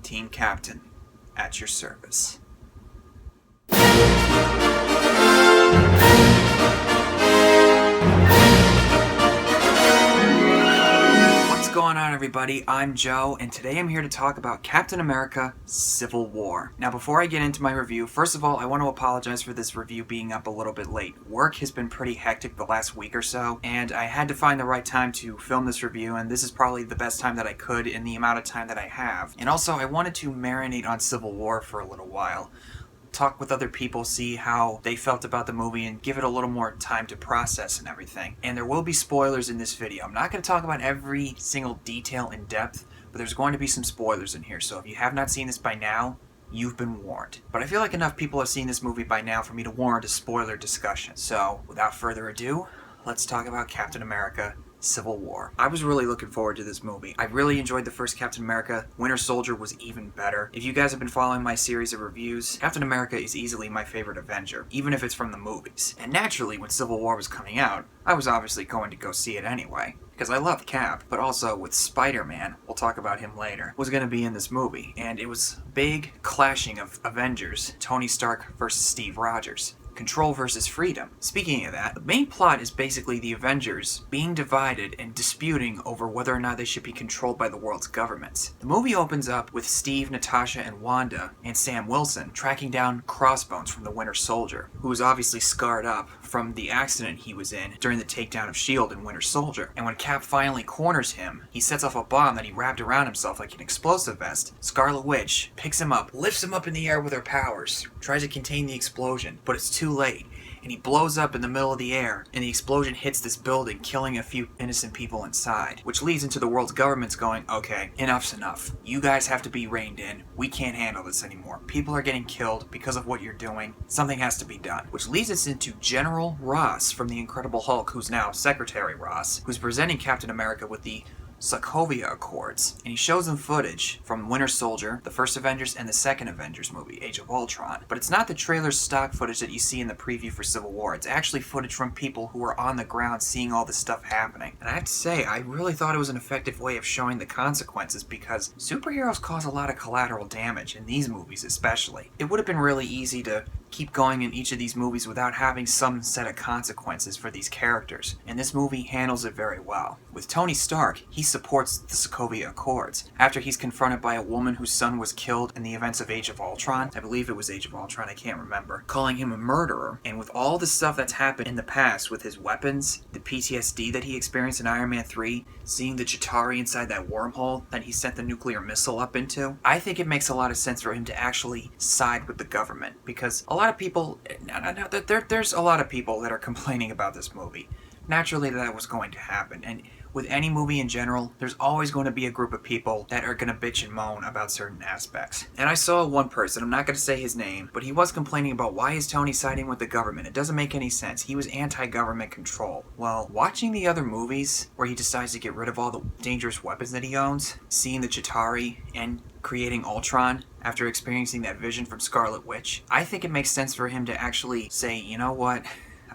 Team Captain, at your service. What's going on, everybody? I'm Joe, and today I'm here to talk about Captain America: Civil War. Now, before I get into my review, first of all, I want to apologize for this review being up a little bit late. Work has been pretty hectic the last week or so, and I had to find the right time to film this review, and this is probably the best time that I could in the amount of time that I have. And also, I wanted to marinate on Civil War for a little while. Talk with other people, see how they felt about the movie, and give it a little more time to process and everything. And there will be spoilers in this video. I'm not going to talk about every single detail in depth, but there's going to be some spoilers in here, so if you have not seen this by now, you've been warned. But I feel like enough people have seen this movie by now for me to warrant a spoiler discussion. So, without further ado, let's talk about Captain America: Civil War. I was really looking forward to this movie. I really enjoyed the first Captain America. Winter Soldier was even better. If you guys have been following my series of reviews, Captain America is easily my favorite Avenger, even if it's from the movies. And naturally, when Civil War was coming out, I was obviously going to go see it anyway, because I love Cap, but also with SpiderMan, we'll talk about him later, was going to be in this movie. And it was big clashing of Avengers, Tony Stark versus Steve Rogers. Control versus freedom. Speaking of that, the main plot is basically the Avengers being divided and disputing over whether or not they should be controlled by the world's governments. The movie opens up with Steve, Natasha, and Wanda, and Sam Wilson tracking down Crossbones from the Winter Soldier, who was obviously scarred up from the accident he was in during the takedown of S.H.I.E.L.D. in Winter Soldier. And when Cap finally corners him, he sets off a bomb that he wrapped around himself like an explosive vest. Scarlet Witch picks him up, lifts him up in the air with her powers, tries to contain the explosion, but it's too late, and he blows up in the middle of the air, and the explosion hits this building, killing a few innocent people inside, which leads into the world's governments going, okay, enough's enough. You guys have to be reined in. We can't handle this anymore. People are getting killed because of what you're doing. Something has to be done. Which leads us into General Ross from the Incredible Hulk, who's now Secretary Ross, who's presenting Captain America with the Sokovia Accords, and he shows them footage from Winter Soldier, the first Avengers, and the second Avengers movie, Age of Ultron. But it's not the trailer's stock footage that you see in the preview for Civil War. It's actually footage from people who are on the ground seeing all this stuff happening. And I have to say, I really thought it was an effective way of showing the consequences, because superheroes cause a lot of collateral damage, in these movies especially. It would have been really easy to keep going in each of these movies without having some set of consequences for these characters, and this movie handles it very well. With Tony Stark, he supports the Sokovia Accords. After he's confronted by a woman whose son was killed in the events of Age of Ultron, I believe it was Age of Ultron, I can't remember, calling him a murderer, and with all the stuff that's happened in the past with his weapons, the PTSD that he experienced in Iron Man 3, seeing the Chitauri inside that wormhole that he sent the nuclear missile up into, I think it makes a lot of sense for him to actually side with the government, because a lot of people, there's a lot of people that are complaining about this movie. Naturally, that was going to happen, and with any movie in general, there's always going to be a group of people that are going to bitch and moan about certain aspects. And I saw one person, I'm not going to say his name, but he was complaining about why is Tony siding with the government? It doesn't make any sense. He was anti-government control. Well, watching the other movies where he decides to get rid of all the dangerous weapons that he owns, seeing the Chitauri, and creating Ultron after experiencing that vision from Scarlet Witch, I think it makes sense for him to actually say, you know what?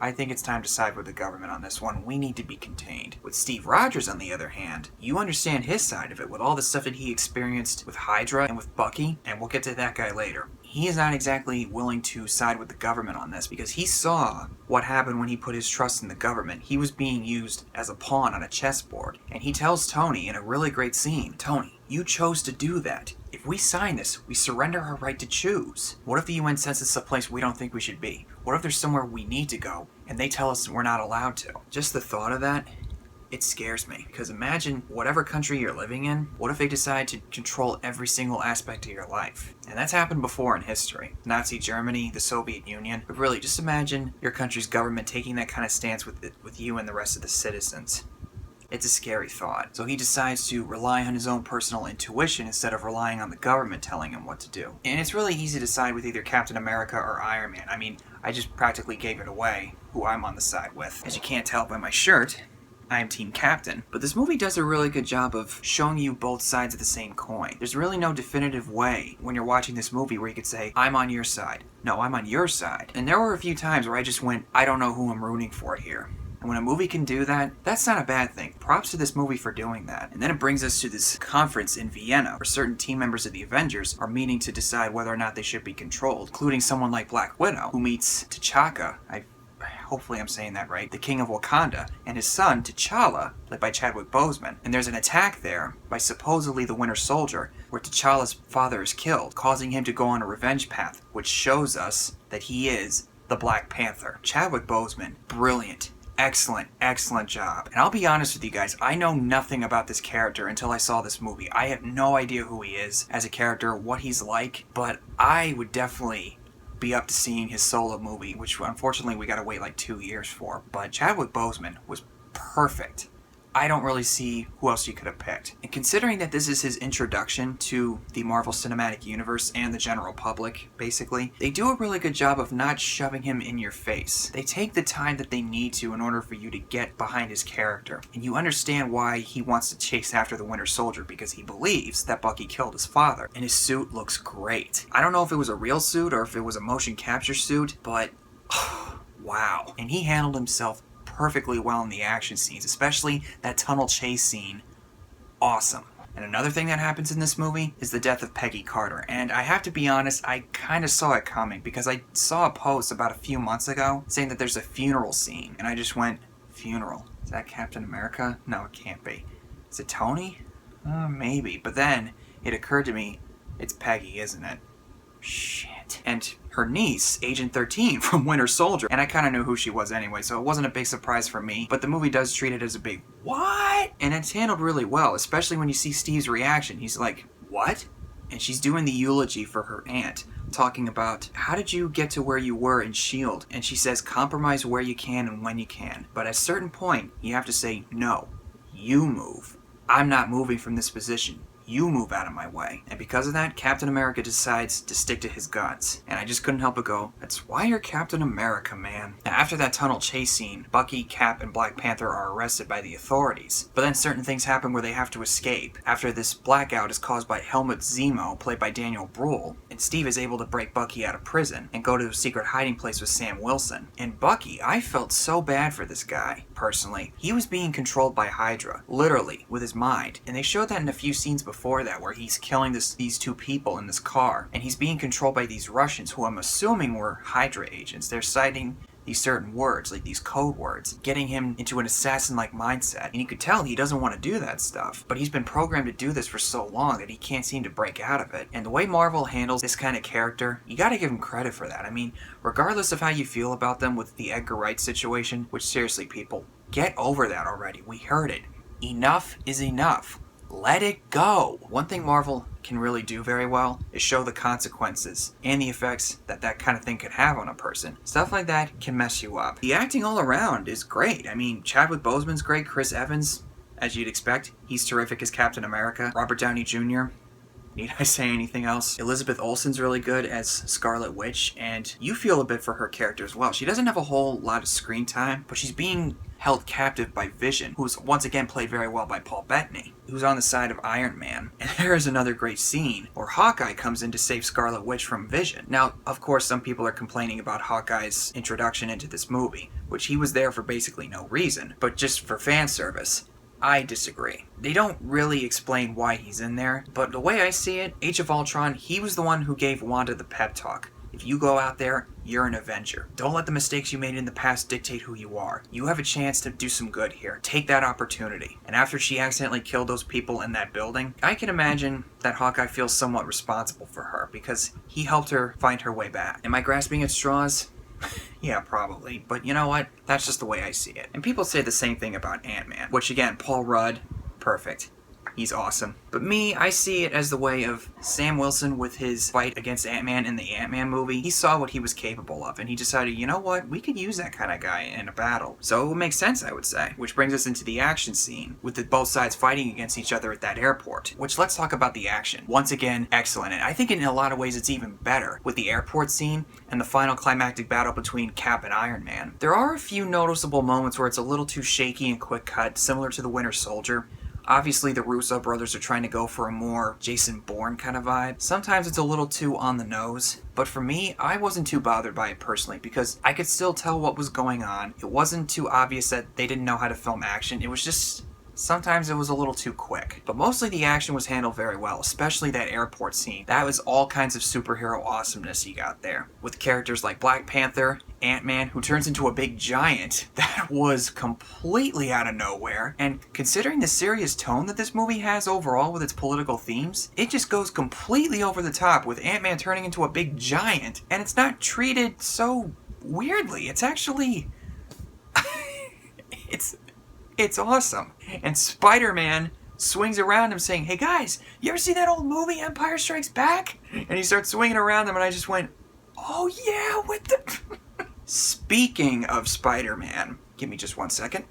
I think it's time to side with the government on this one. We need to be contained. With Steve Rogers, on the other hand, you understand his side of it with all the stuff that he experienced with Hydra and with Bucky, and we'll get to that guy later. He is not exactly willing to side with the government on this because he saw what happened when he put his trust in the government. He was being used as a pawn on a chessboard, and he tells Tony in a really great scene, Tony, you chose to do that. If we sign this, we surrender our right to choose. What if the UN sends us a place we don't think we should be? What if there's somewhere we need to go, and they tell us we're not allowed to? Just the thought of that, it scares me. Because imagine whatever country you're living in, what if they decide to control every single aspect of your life? And that's happened before in history. Nazi Germany, the Soviet Union. But really, just imagine your country's government taking that kind of stance with you and the rest of the citizens. It's a scary thought. So he decides to rely on his own personal intuition instead of relying on the government telling him what to do. And it's really easy to side with either Captain America or Iron Man. I mean, I just practically gave it away who I'm on the side with. As you can't tell by my shirt, I am Team Captain. But this movie does a really good job of showing you both sides of the same coin. There's really no definitive way when you're watching this movie where you could say, I'm on your side. No, I'm on your side. And there were a few times where I just went, I don't know who I'm rooting for here. And when a movie can do that, that's not a bad thing. Props to this movie for doing that. And then it brings us to this conference in Vienna, where certain team members of the Avengers are meeting to decide whether or not they should be controlled, including someone like Black Widow, who meets T'Chaka, hopefully I'm saying that right, the King of Wakanda, and his son, T'Challa, played by Chadwick Boseman. And there's an attack there by supposedly the Winter Soldier, where T'Challa's father is killed, causing him to go on a revenge path, which shows us that he is the Black Panther. Chadwick Boseman, brilliant. Excellent, excellent job. And I'll be honest with you guys, I know nothing about this character until I saw this movie. I have no idea who he is as a character, what he's like, but I would definitely be up to seeing his solo movie, which unfortunately we gotta wait like 2 years for. But Chadwick Boseman was perfect. I don't really see who else you could have picked. And considering that this is his introduction to the Marvel Cinematic Universe and the general public, basically, they do a really good job of not shoving him in your face. They take the time that they need to in order for you to get behind his character. And you understand why he wants to chase after the Winter Soldier, because he believes that Bucky killed his father. And his suit looks great. I don't know if it was a real suit or if it was a motion capture suit, but wow. And he handled himself perfectly well in the action scenes, especially that tunnel chase scene. Awesome. And another thing that happens in this movie is the death of Peggy Carter. And I have to be honest, I kind of saw it coming because I saw a post about a few months ago saying that there's a funeral scene. And I just went, funeral? Is that Captain America? No, it can't be. Is it Tony? Maybe. But then it occurred to me, it's Peggy, isn't it? Shit. And her niece, Agent 13 from Winter Soldier. And I kind of knew who she was anyway, so it wasn't a big surprise for me. But the movie does treat it as a big, what? And it's handled really well, especially when you see Steve's reaction. He's like, what? And she's doing the eulogy for her aunt, talking about, how did you get to where you were in S.H.I.E.L.D.? And she says, compromise where you can and when you can. But at a certain point, you have to say, no, you move. I'm not moving from this position. You move out of my way. And because of that, Captain America decides to stick to his guns. And I just couldn't help but go, that's why you're Captain America, man. Now, after that tunnel chase scene, Bucky, Cap, and Black Panther are arrested by the authorities. But then certain things happen where they have to escape. After this blackout is caused by Helmut Zemo, played by Daniel Bruhl, and Steve is able to break Bucky out of prison and go to a secret hiding place with Sam Wilson. And Bucky, I felt so bad for this guy, personally. He was being controlled by Hydra, literally, with his mind. And they showed that in a few scenes before that, where he's killing these two people in this car, and he's being controlled by these Russians who I'm assuming were Hydra agents. They're citing these certain words, like these code words, getting him into an assassin-like mindset. And you could tell he doesn't want to do that stuff, but he's been programmed to do this for so long that he can't seem to break out of it. And the way Marvel handles this kind of character, you gotta give him credit for that. I mean, regardless of how you feel about them with the Edgar Wright situation, which seriously, people, get over that already. We heard it. Enough is enough. Let it go. One thing Marvel can really do very well is show the consequences and the effects that that kind of thing could have on a person. Stuff like that can mess you up. The acting all around is great. I mean, Chadwick Boseman's great. Chris Evans, as you'd expect, he's terrific as Captain America. Robert Downey Jr., need I say anything else? Elizabeth Olsen's really good as Scarlet Witch, and you feel a bit for her character as well. She doesn't have a whole lot of screen time, but she's being held captive by Vision, who's once again played very well by Paul Bettany, who's on the side of Iron Man. And there is another great scene where Hawkeye comes in to save Scarlet Witch from Vision. Now, of course, some people are complaining about Hawkeye's introduction into this movie, which he was there for basically no reason, but just for fan service. I disagree. They don't really explain why he's in there, but the way I see it, Age of Ultron, he was the one who gave Wanda the pep talk. If you go out there, you're an Avenger. Don't let the mistakes you made in the past dictate who you are. You have a chance to do some good here. Take that opportunity. And after she accidentally killed those people in that building, I can imagine that Hawkeye feels somewhat responsible for her because he helped her find her way back. Am I grasping at straws? Yeah, probably. But you know what? That's just the way I see it. And people say the same thing about Ant-Man, which again, Paul Rudd, perfect. He's awesome. But me, I see it as the way of Sam Wilson with his fight against Ant-Man in the Ant-Man movie. He saw what he was capable of, and he decided, you know what? We could use that kind of guy in a battle. So it would make sense, I would say. Which brings us into the action scene, with both sides fighting against each other at that airport. Which, let's talk about the action. Once again, excellent. And I think in a lot of ways it's even better with the airport scene and the final climactic battle between Cap and Iron Man. There are a few noticeable moments where it's a little too shaky and quick cut, similar to the Winter Soldier. Obviously, the Russo brothers are trying to go for a more Jason Bourne kind of vibe. Sometimes it's a little too on the nose, but for me, I wasn't too bothered by it personally because I could still tell what was going on. It wasn't too obvious that they didn't know how to film action. It was just... sometimes it was a little too quick. But mostly the action was handled very well, especially that airport scene. That was all kinds of superhero awesomeness you got there. With characters like Black Panther, Ant-Man, who turns into a big giant, that was completely out of nowhere. And considering the serious tone that this movie has overall with its political themes, it just goes completely over the top with Ant-Man turning into a big giant. And it's not treated so weirdly. It's actually... It's awesome. And Spider-Man swings around him saying, "Hey guys, you ever see that old movie, Empire Strikes Back?" And he starts swinging around them and I just went, "Oh yeah, with the..." Speaking of Spider-Man, give me just 1 second.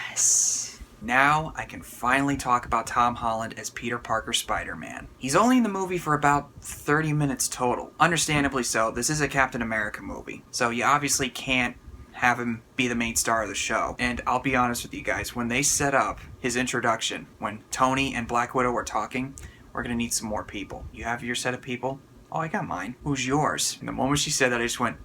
Yes. Now I can finally talk about Tom Holland as Peter Parker Spider-Man. He's only in the movie for about 30 minutes total. Understandably so, this is a Captain America movie. So you obviously can't have him be the main star of the show. And I'll be honest with you guys, when they set up his introduction, when Tony and Black Widow were talking, we're gonna need some more people. You have your set of people? Oh, I got mine. Who's yours? And the moment she said that, I just went,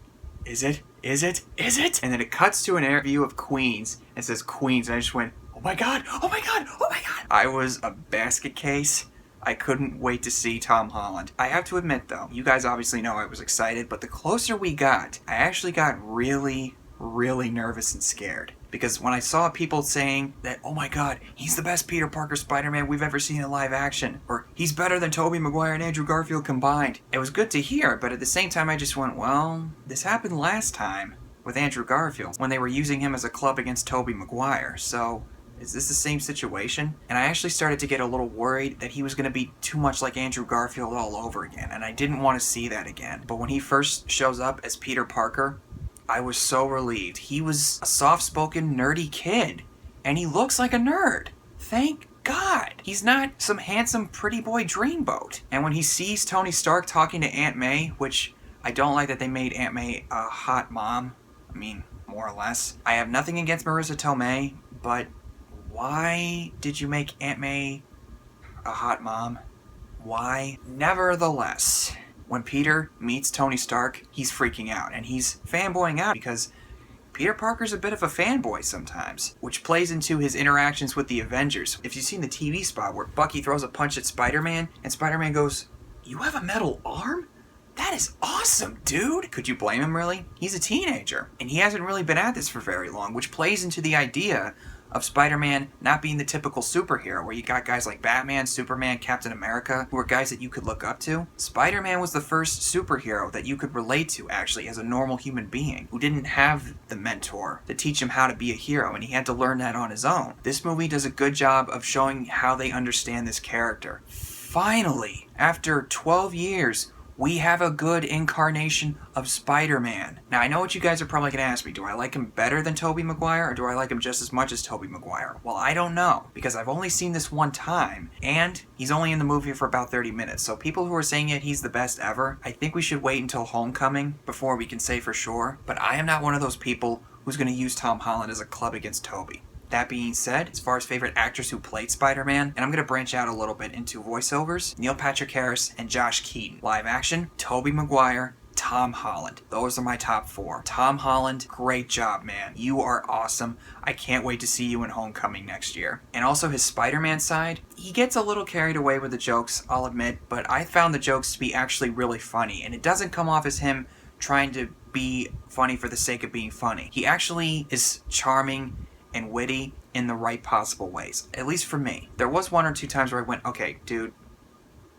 is it? Is it? Is it? And then it cuts to an interview of Queens, and it says Queens, and I just went, oh my god, oh my god, oh my god. I was a basket case. I couldn't wait to see Tom Holland. I have to admit though, you guys obviously know I was excited, but the closer we got, I actually got really nervous and scared. Because when I saw people saying that, oh my god, he's the best Peter Parker Spider-Man we've ever seen in live action, or he's better than Tobey Maguire and Andrew Garfield combined, it was good to hear, but at the same time I just went, well, this happened last time with Andrew Garfield, when they were using him as a club against Tobey Maguire, so is this the same situation? And I actually started to get a little worried that he was going to be too much like Andrew Garfield all over again, and I didn't want to see that again. But when he first shows up as Peter Parker, I was so relieved. He was a soft-spoken, nerdy kid, and he looks like a nerd. Thank God. He's not some handsome, pretty boy dreamboat. And when he sees Tony Stark talking to Aunt May, which I don't like that they made Aunt May a hot mom. I mean, more or less. I have nothing against Marissa Tomei, but why did you make Aunt May a hot mom? Why? Nevertheless, when Peter meets Tony Stark, he's freaking out, and he's fanboying out because Peter Parker's a bit of a fanboy sometimes, which plays into his interactions with the Avengers. If you've seen the TV spot where Bucky throws a punch at Spider-Man, and Spider-Man goes, "You have a metal arm? That is awesome, dude!" Could you blame him, really? He's a teenager, and he hasn't really been at this for very long, which plays into the idea of Spider-Man not being the typical superhero, where you got guys like Batman, Superman, Captain America, who are guys that you could look up to. Spider-Man was the first superhero that you could relate to, actually, as a normal human being, who didn't have the mentor to teach him how to be a hero, and he had to learn that on his own. This movie does a good job of showing how they understand this character. Finally, after 12 years, we have a good incarnation of Spider-Man. Now, I know what you guys are probably going to ask me. Do I like him better than Tobey Maguire, or do I like him just as much as Tobey Maguire? Well, I don't know, because I've only seen this one time, and he's only in the movie for about 30 minutes. So people who are saying that he's the best ever, I think we should wait until Homecoming before we can say for sure. But I am not one of those people who's going to use Tom Holland as a club against Tobey. That being said, as far as favorite actors who played Spider-Man, and I'm going to branch out a little bit into voiceovers, Neil Patrick Harris and Josh Keaton. Live action, Tobey Maguire, Tom Holland. Those are my top 4. Tom Holland, great job, man. You are awesome. I can't wait to see you in Homecoming next year. And also his Spider-Man side, he gets a little carried away with the jokes, I'll admit, but I found the jokes to be actually really funny, and it doesn't come off as him trying to be funny for the sake of being funny. He actually is charming and witty in the right possible ways, at least for me. There was 1 or 2 times where I went, okay, dude,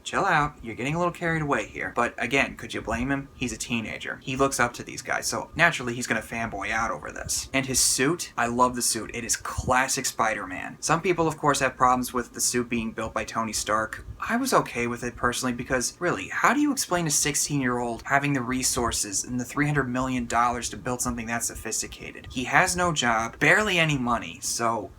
chill out, you're getting a little carried away here. But again, could you blame him? He's a teenager. He looks up to these guys, so naturally he's gonna fanboy out over this. And his suit, I love the suit. It is classic Spider-Man. Some people, of course, have problems with the suit being built by Tony Stark. I was okay with it personally because, really, how do you explain a 16-year-old having the resources and the $300 million to build something that sophisticated? He has no job, barely any money, so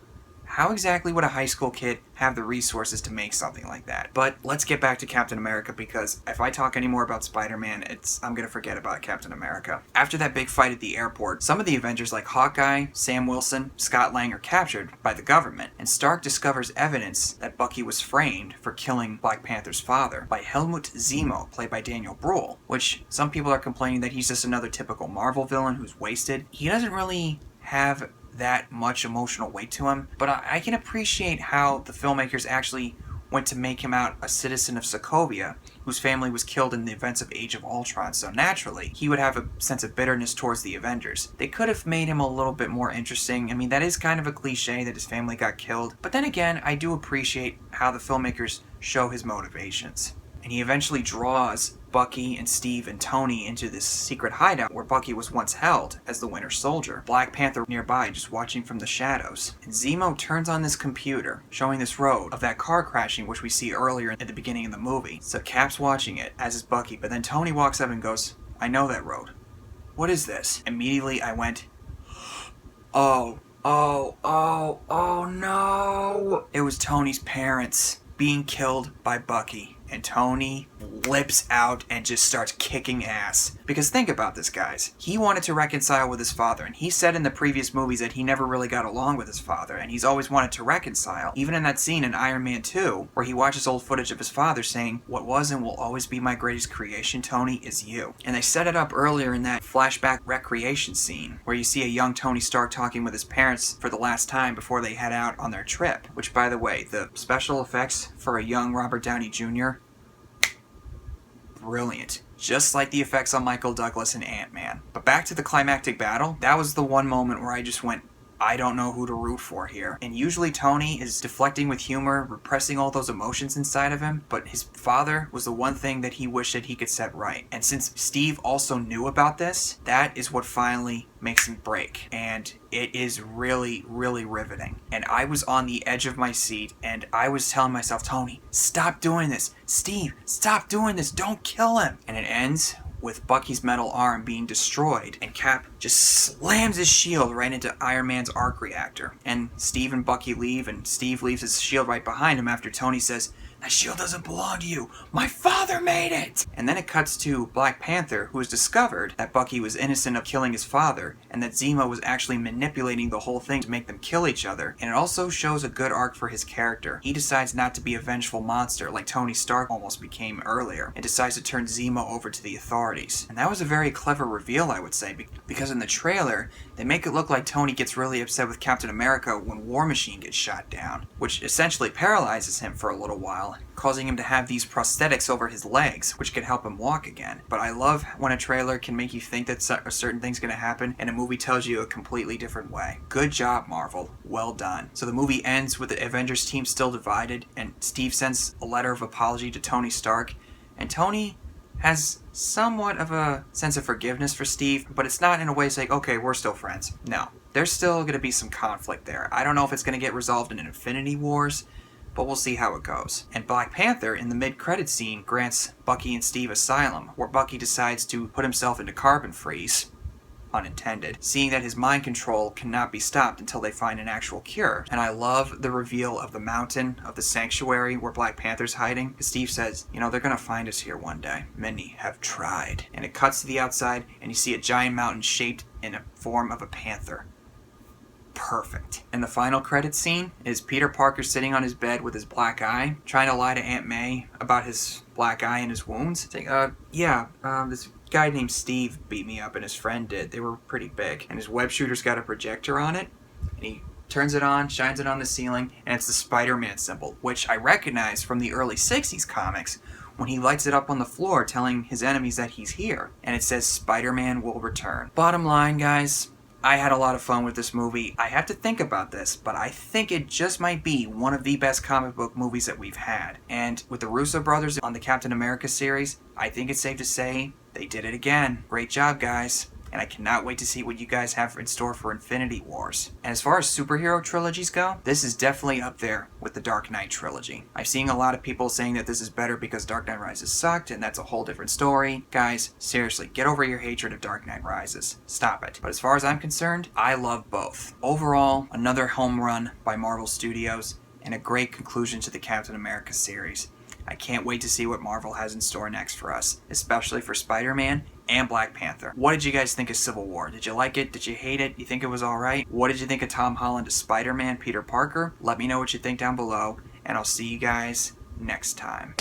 how exactly would a high school kid have the resources to make something like that? But let's get back to Captain America, because if I talk any more about Spider-Man, I'm gonna forget about Captain America. After that big fight at the airport, some of the Avengers like Hawkeye, Sam Wilson, Scott Lang are captured by the government, and Stark discovers evidence that Bucky was framed for killing Black Panther's father by Helmut Zemo, played by Daniel Bruhl, which some people are complaining that he's just another typical Marvel villain who's wasted. He doesn't really have that much emotional weight to him, but I can appreciate how the filmmakers actually went to make him out a citizen of Sokovia, whose family was killed in the events of Age of Ultron, so naturally, he would have a sense of bitterness towards the Avengers. They could have made him a little bit more interesting. I mean, that is kind of a cliche that his family got killed, but then again, I do appreciate how the filmmakers show his motivations. And he eventually draws Bucky and Steve and Tony into this secret hideout where Bucky was once held as the Winter Soldier. Black Panther nearby just watching from the shadows. And Zemo turns on this computer, showing this road of that car crashing which we see earlier at the beginning of the movie. So Cap's watching it, as is Bucky, but then Tony walks up and goes, "I know that road. What is this?" Immediately I went, oh no! It was Tony's parents being killed by Bucky. And Tony flips out and just starts kicking ass. Because think about this, guys. He wanted to reconcile with his father, and he said in the previous movies that he never really got along with his father, and he's always wanted to reconcile. Even in that scene in Iron Man 2, where he watches old footage of his father saying, "What was and will always be my greatest creation, Tony, is you." And they set it up earlier in that flashback recreation scene, where you see a young Tony Stark talking with his parents for the last time before they head out on their trip. Which, by the way, the special effects for a young Robert Downey Jr., brilliant. Just like the effects on Michael Douglas and Ant-Man. But back to the climactic battle, that was the one moment where I just went, I don't know who to root for here. And usually Tony is deflecting with humor, repressing all those emotions inside of him, but his father was the one thing that he wished that he could set right. And since Steve also knew about this, that is what finally makes him break. And it is really, really riveting. And I was on the edge of my seat, and I was telling myself, Tony, stop doing this. Steve, stop doing this. Don't kill him. And it ends with Bucky's metal arm being destroyed, and Cap just slams his shield right into Iron Man's arc reactor. And Steve and Bucky leave, and Steve leaves his shield right behind him after Tony says, "That shield doesn't belong to you. My father made it!" And then it cuts to Black Panther, who has discovered that Bucky was innocent of killing his father, and that Zemo was actually manipulating the whole thing to make them kill each other. And it also shows a good arc for his character. He decides not to be a vengeful monster like Tony Stark almost became earlier, and decides to turn Zemo over to the authorities. And that was a very clever reveal, I would say, because in the trailer, they make it look like Tony gets really upset with Captain America when War Machine gets shot down, which essentially paralyzes him for a little while, causing him to have these prosthetics over his legs, which can help him walk again. But I love when a trailer can make you think that a certain thing's going to happen, and a movie tells you a completely different way. Good job, Marvel. Well done. So the movie ends with the Avengers team still divided, and Steve sends a letter of apology to Tony Stark, and Tony has somewhat of a sense of forgiveness for Steve, but it's not in a way it's like, okay, we're still friends. No. There's still going to be some conflict there. I don't know if it's going to get resolved in an Infinity Wars, but we'll see how it goes. And Black Panther, in the mid-credit scene, grants Bucky and Steve asylum, where Bucky decides to put himself into carbon freeze, unintended, seeing that his mind control cannot be stopped until they find an actual cure. And I love the reveal of the mountain of the sanctuary where Black Panther's hiding. Steve says, you know, they're gonna find us here one day. Many have tried. And it cuts to the outside, and you see a giant mountain shaped in a form of a panther. Perfect. And the final credit scene is Peter Parker sitting on his bed with his black eye, trying to lie to Aunt May about his black eye and his wounds. Saying, this guy named Steve beat me up and his friend did. They were pretty big. And his web shooter's got a projector on it, and he turns it on, shines it on the ceiling, and it's the SpiderMan symbol, which I recognize from the early 60s comics when he lights it up on the floor telling his enemies that he's here. And it says Spider-Man will return. Bottom line, guys, I had a lot of fun with this movie. I have to think about this, but I think it just might be one of the best comic book movies that we've had. And with the Russo brothers on the Captain America series, I think it's safe to say they did it again. Great job, guys. and I cannot wait to see what you guys have in store for Infinity Wars. And as far as superhero trilogies go, this is definitely up there with the Dark Knight trilogy. I've seen a lot of people saying that this is better because Dark Knight Rises sucked, and that's a whole different story. Guys, seriously, get over your hatred of Dark Knight Rises. Stop it. But as far as I'm concerned, I love both. Overall, another home run by Marvel Studios, and a great conclusion to the Captain America series. I can't wait to see what Marvel has in store next for us, especially for Spider-Man and Black Panther. What did you guys think of Civil War? Did you like it? Did you hate it? You think it was alright? What did you think of Tom Holland as Spider-Man, Peter Parker? Let me know what you think down below, and I'll see you guys next time.